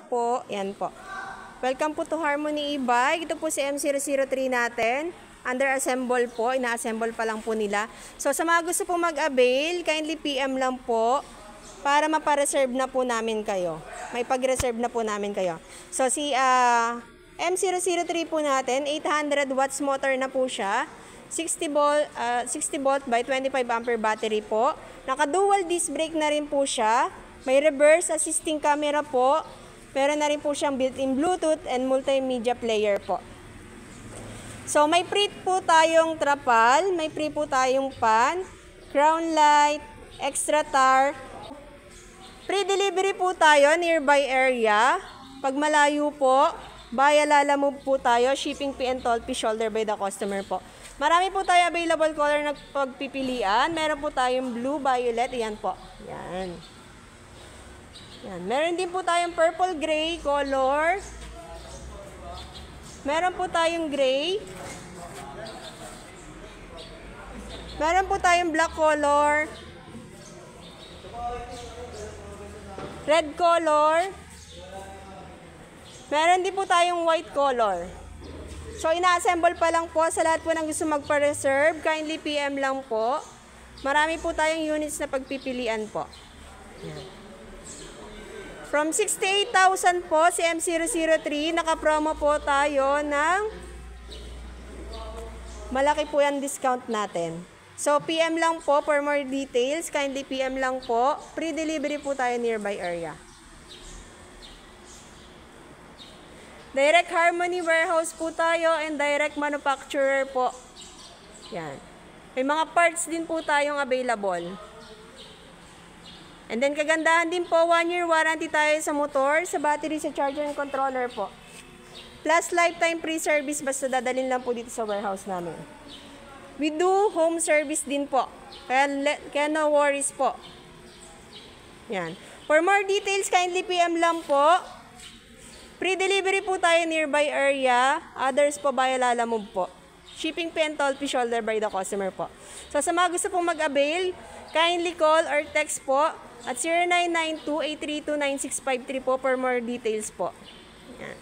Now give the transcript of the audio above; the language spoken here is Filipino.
po, yan po. Welcome po to Harmony e-bike. Ito po si M003 natin. Under assemble po, ina-assemble pa lang po nila. So sa mga gusto po mag-avail, kindly PM lang po para mapa-reserve na po namin kayo. May pag-reserve na po namin kayo. So si M003 po natin, 800 watts motor na po siya. 60 volt by 25 ampere battery po. Naka-dual disc brake na rin po siya. May reverse assisting camera po. Meron na rin po siyang built-in Bluetooth and multimedia player po. So may free po tayong trapal, may free po tayong pan, crown light, extra tar. Free delivery po tayo nearby area. Pag malayo po, via Lalamove po tayo, shipping fee and toll fee shoulder by the customer po. Marami po tayo available color na pagpipilian. Meron po tayong blue, violet, ayan po. Yan. Yan. Meron din po tayong purple gray color. Meron po tayong gray. Meron po tayong black color. Red color. Meron din po tayong white color. So, ina-assemble pa lang po sa lahat po ng gusto magpa-reserve. Kindly PM lang po. Marami po tayong units na pagpipilian po. Yan. From 68,000 po si M003, naka-promo po tayo ng malaki po yung discount natin. So, PM lang po for more details. Kindly PM lang po. Pre-delivery po tayo nearby area. Direct Harmony warehouse po tayo and direct manufacturer po. Yan. May mga parts din po tayong available. And then kagandahan din po, 1-year warranty tayo sa motor, sa battery, sa charger and controller po. Plus lifetime free service basta dadalhin lang po dito sa warehouse namin. We do home service din po. Kaya no worries po. Yan. For more details, kindly PM lang po. Pre-delivery po tayo nearby area. Others po via Lalamove po. Shipping fee and toll fee shoulder by the customer po. So sa mga gusto pong mag-avail, kindly call or text po at 0992-832-9653 po for more details po. Yan.